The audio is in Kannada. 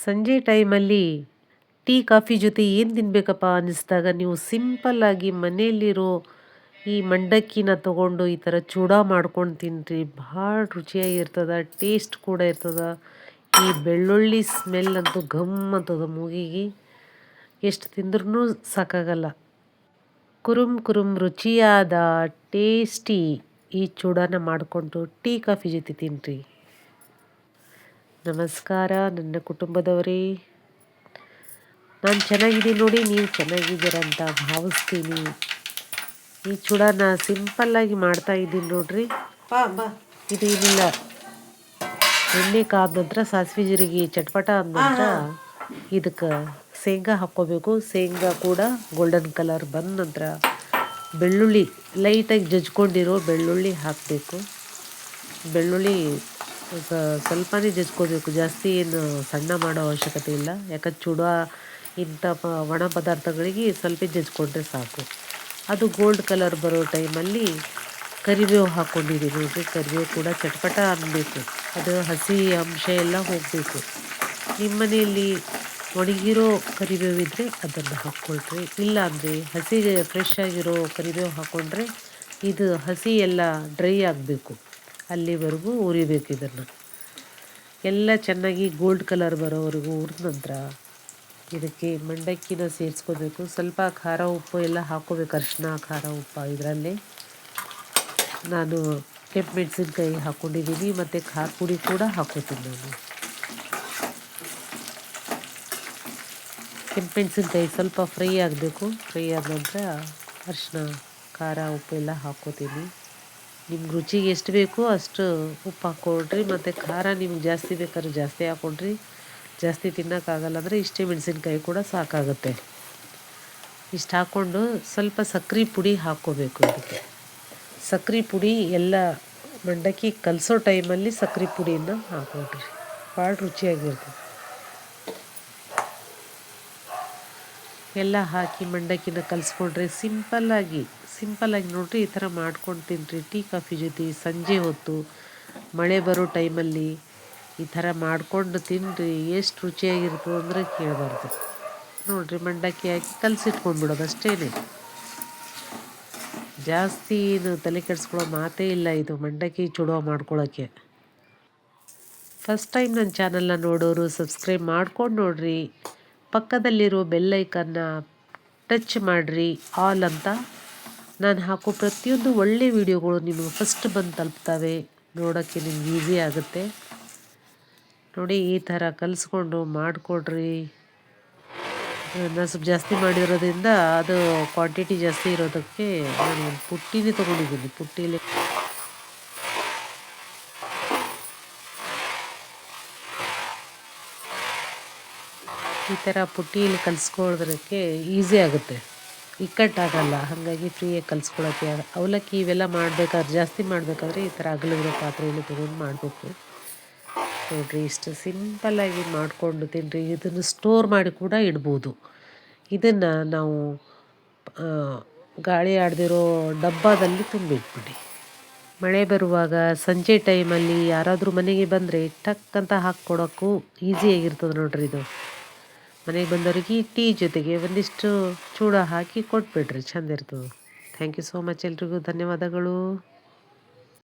ಸಂಜೆ ಟೈಮಲ್ಲಿ ಟೀ ಕಾಫಿ ಜೊತೆ ಏನು ತಿನ್ಬೇಕಪ್ಪ ಅನ್ನಿಸ್ದಾಗ ನೀವು ಸಿಂಪಲ್ಲಾಗಿ ಮನೆಯಲ್ಲಿರೋ ಈ ಮಂಡಕ್ಕಿನ ತಗೊಂಡು ಈ ಥರ ಚೂಡ ಮಾಡ್ಕೊಂಡು ತಿನ್ನಿರಿ. ಭಾಳ ರುಚಿಯಾಗಿರ್ತದ, ಟೇಸ್ಟ್ ಕೂಡ ಇರ್ತದ. ಈ ಬೆಳ್ಳುಳ್ಳಿ ಸ್ಮೆಲ್ ಅಂತೂ ಘಮ್ ಅಂತದ ಮೂಗಿಗೆ. ಎಷ್ಟು ತಿಂದ್ರೂ ಸಾಕಾಗಲ್ಲ. ಕುರುಮ್ ಕುರುಮ್ ರುಚಿಯಾದ ಟೇಸ್ಟಿ ಈ ಚೂಡಾನ ಮಾಡಿಕೊಂಡು ಟೀ ಕಾಫಿ ಜೊತೆ ತಿನ್ನಿರಿ. ನಮಸ್ಕಾರ ನನ್ನ ಕುಟುಂಬದವರೇ, ನಾನು ಚೆನ್ನಾಗಿದ್ದೀನಿ ನೋಡಿ. ನೀವು ಚೆನ್ನಾಗಿದ್ದೀರ ಅಂತ ಭಾವಿಸ್ತೀನಿ. ಈ ಚೂಡಾನ ಸಿಂಪಲ್ಲಾಗಿ ಮಾಡ್ತಾ ಇದ್ದೀನಿ ನೋಡ್ರಿ. ಇದು ಏನಿಲ್ಲ, ಎಣ್ಣೆ ಕಾದ ನಂತರ ಸಾಸಿವೆ ಜೀರಿಗೆ ಚಟ್ಪಟ ಆದ ನಂತರ ಇದಕ್ಕೆ ಶೇಂಗಾ ಹಾಕ್ಕೋಬೇಕು. ಶೇಂಗಾ ಕೂಡ ಗೋಲ್ಡನ್ ಕಲರ್ ಬಂದ ನಂತರ ಬೆಳ್ಳುಳ್ಳಿ ಲೈಟಾಗಿ ಜಜ್ಕೊಂಡಿರೋ ಬೆಳ್ಳುಳ್ಳಿ ಹಾಕಬೇಕು. ಬೆಳ್ಳುಳ್ಳಿ ಸ್ವಲ್ಪನೇ ಜಜ್ಕೋಬೇಕು, ಜಾಸ್ತಿ ಏನು ಸಣ್ಣ ಮಾಡೋ ಅವಶ್ಯಕತೆ ಇಲ್ಲ. ಯಾಕಂದ್ರೆ ಚೂಡ ಇಂಥ ಒಣ ಪದಾರ್ಥಗಳಿಗೆ ಸ್ವಲ್ಪ ಜಜ್ಕೊಂಡ್ರೆ ಸಾಕು. ಅದು ಗೋಲ್ಡ್ ಕಲರ್ ಬರೋ ಟೈಮಲ್ಲಿ ಕರಿಬೇವು ಹಾಕ್ಕೊಂಡಿದ್ದೀನಿ ನೋಡಿರಿ. ಕರಿಬೇವು ಕೂಡ ಚಟ್ಪಟ ಅನ್ನಬೇಕು, ಅದು ಹಸಿ ಅಂಶ ಎಲ್ಲ ಹೋಗಬೇಕು. ನಿಮ್ಮ ಮನೆಯಲ್ಲಿ ಒಣಗಿರೋ ಕರಿಬೇವು ಇದ್ದರೆ ಅದನ್ನು ಹಾಕ್ಕೊಳ್ರಿ. ಇಲ್ಲ ಅಂದರೆ ಹಸಿ ಫ್ರೆಶ್ ಆಗಿರೋ ಕರಿಬೇವು ಹಾಕ್ಕೊಂಡ್ರೆ ಇದು ಹಸಿ ಎಲ್ಲ ಡ್ರೈ ಆಗಬೇಕು, ಅಲ್ಲಿವರೆಗೂ ಉರಿಬೇಕು. ಇದನ್ನು ಎಲ್ಲ ಚೆನ್ನಾಗಿ ಗೋಲ್ಡ್ ಕಲರ್ ಬರೋವರೆಗೂ ಹುರಿದ ನಂತರ ಇದಕ್ಕೆ ಮಂಡಕ್ಕಿನ ಸೇರಿಸ್ಕೋಬೇಕು. ಸ್ವಲ್ಪ ಖಾರ ಉಪ್ಪು ಎಲ್ಲ ಹಾಕ್ಕೋಬೇಕು, ಅರಿಶಿನ ಖಾರ ಉಪ್ಪು. ಇದರಲ್ಲಿ ನಾನು ಕೆಂಪು ಮೆಣಸಿನ್ಕಾಯಿ ಹಾಕ್ಕೊಂಡಿದ್ದೀನಿ ಮತ್ತು ಖಾರ ಪುಡಿ ಕೂಡ ಹಾಕ್ಕೋತೀನಿ. ನಾನು ಕೆಂಪು ಮೆಣಸಿನ್ಕಾಯಿ ಸ್ವಲ್ಪ ಫ್ರೈ ಆಗಬೇಕು. ಫ್ರೈ ಆದ ನಂತರ ಅರಿಶಿನ ಖಾರ ಉಪ್ಪು ಎಲ್ಲ ಹಾಕ್ಕೋತೀನಿ. ನಿಮ್ಗೆ ರುಚಿಗೆ ಎಷ್ಟು ಬೇಕೋ ಅಷ್ಟು ಉಪ್ಪು ಹಾಕ್ಕೊಳ್ರಿ. ಮತ್ತು ಖಾರ ನಿಮ್ಗೆ ಜಾಸ್ತಿ ಬೇಕಾದ್ರೆ ಜಾಸ್ತಿ ಹಾಕ್ಕೊಳ್ರಿ. ಜಾಸ್ತಿ ತಿನ್ನೋಕ್ಕಾಗಲ್ಲ ಅಂದರೆ ಇಷ್ಟೇ ಮೆಣಸಿನ್ಕಾಯಿ ಕೂಡ ಸಾಕಾಗುತ್ತೆ. ಇಷ್ಟು ಹಾಕ್ಕೊಂಡು ಸ್ವಲ್ಪ ಸಕ್ಕರೆ ಪುಡಿ ಹಾಕ್ಕೋಬೇಕು. ಇದಕ್ಕೆ ಸಕ್ಕರೆ ಪುಡಿ ಎಲ್ಲ ಮಂಡಕ್ಕಿ ಕಲಸೋ ಟೈಮಲ್ಲಿ ಸಕ್ಕರೆ ಪುಡಿಯನ್ನು ಹಾಕ್ಕೊಳ್ರಿ, ಭಾಳ ರುಚಿಯಾಗಿರ್ತದೆ. ಎಲ್ಲ ಹಾಕಿ ಮಂಡಕ್ಕಿನ ಕಲಿಸ್ಕೊಂಡ್ರೆ ಸಿಂಪಲ್ಲಾಗಿ ನೋಡಿರಿ ಈ ಥರ ಮಾಡ್ಕೊಂಡು ತಿನ್ನಿರಿ ಟೀ ಕಾಫಿ ಜೊತೆ. ಸಂಜೆ ಹೊತ್ತು ಮಳೆ ಬರೋ ಟೈಮಲ್ಲಿ ಈ ಥರ ಮಾಡ್ಕೊಂಡು ತಿನ್ನಿರಿ. ಎಷ್ಟು ರುಚಿಯಾಗಿರ್ತದೆ ಅಂದರೆ ಕೇಳಬಾರ್ದು. ನೋಡಿರಿ, ಮಂಡಕ್ಕಿ ಹಾಕಿ ಕಲಸಿಟ್ಕೊಂಡ್ಬಿಡೋದು ಅಷ್ಟೇ. ಜಾಸ್ತಿ ಏನು ತಲೆ ಕೆಡಿಸ್ಕೊಳ್ಳೋ ಮಾತೇ ಇಲ್ಲ ಇದು ಮಂಡಕ್ಕಿ ಚೂಡೋ ಮಾಡ್ಕೊಳ್ಳೋಕ್ಕೆ. ಫಸ್ಟ್ ಟೈಮ್ ನನ್ನ ಚಾನಲ್ನ ನೋಡೋರು ಸಬ್ಸ್ಕ್ರೈಬ್ ಮಾಡ್ಕೊಂಡು ನೋಡಿರಿ. ಪಕ್ಕದಲ್ಲಿರೋ ಬೆಲ್ ಐಕನ್ನ ಟಚ್ ಮಾಡಿರಿ, ಆಲ್ ಅಂತ. ನಾನು ಹಾಕೋ ಪ್ರತಿಯೊಂದು ಒಳ್ಳೆ ವಿಡಿಯೋಗಳು ನಿಮಗೆ ಫಸ್ಟ್ ಬಂದು ತಲುಪ್ತವೆ. ನೋಡೋಕ್ಕೆ ನಿಮ್ಗೆ ಈಸಿ ಆಗುತ್ತೆ ನೋಡಿ. ಈ ಥರ ಕಲಿಸ್ಕೊಂಡು ಮಾಡಿಕೊಡ್ರಿ. ನಾನು ಸ್ವಲ್ಪ ಜಾಸ್ತಿ ಮಾಡಿರೋದ್ರಿಂದ ಅದು ಕ್ವಾಂಟಿಟಿ ಜಾಸ್ತಿ ಇರೋದಕ್ಕೆ ನಾನು ಒಂದು ಪುಟ್ಟಿನೇ ತೊಗೊಂಡಿದ್ದೀನಿ. ಪುಟ್ಟಿಲಿ ಈ ಥರ ಪುಟ್ಟಿಯಲ್ಲಿ ಕಲಿಸ್ಕೊಳ್ಳೋದಕ್ಕೆ ಈಸಿ ಆಗುತ್ತೆ, ಇಕ್ಕಟ್ಟಾಗಲ್ಲ. ಹಾಗಾಗಿ ಫ್ರೀಯಾಗಿ ಕಲಿಸ್ಕೊಳ್ಳೋಕ್ಕೆ. ಅವಲಕ್ಕಿ ಇವೆಲ್ಲ ಮಾಡಬೇಕಾದ್ರೆ ಜಾಸ್ತಿ ಮಾಡಬೇಕಾದ್ರೆ ಈ ಥರ ಅಗಲವಿರೋ ಪಾತ್ರೆಯಲ್ಲಿ ತೊಗೊಂಡು ಮಾಡಬೇಕು ನೋಡಿರಿ. ಇಷ್ಟು ಸಿಂಪಲ್ಲಾಗಿ ಮಾಡಿಕೊಂಡು ತಿನ್ನಿರಿ. ಇದನ್ನು ಸ್ಟೋರ್ ಮಾಡಿ ಕೂಡ ಇಡ್ಬೋದು. ಇದನ್ನು ನಾವು ಗಾಳಿ ಆಡದಿರೋ ಡಬ್ಬದಲ್ಲಿ ತುಂಬಿಟ್ಬಿಡಿ. ಮಳೆ ಬರುವಾಗ ಸಂಜೆ ಟೈಮಲ್ಲಿ ಯಾರಾದರೂ ಮನೆಗೆ ಬಂದರೆ ಟಕ್ ಅಂತ ಹಾಕ್ಕೊಡೋಕ್ಕೂ ಈಸಿಯಾಗಿರ್ತದೆ ನೋಡಿರಿ. ಇದು ಮನೆಗೆ ಬಂದವ್ರಿಗೆ ಟೀ ಜೊತೆಗೆ ಒಂದಿಷ್ಟು ಚೂಡ ಹಾಕಿ ಕೊಟ್ಬಿಡ್ರಿ, ಚೆಂದ ಇರ್ತದೆ. Thank you so much. ಎಲ್ರಿಗೂ ಧನ್ಯವಾದಗಳು.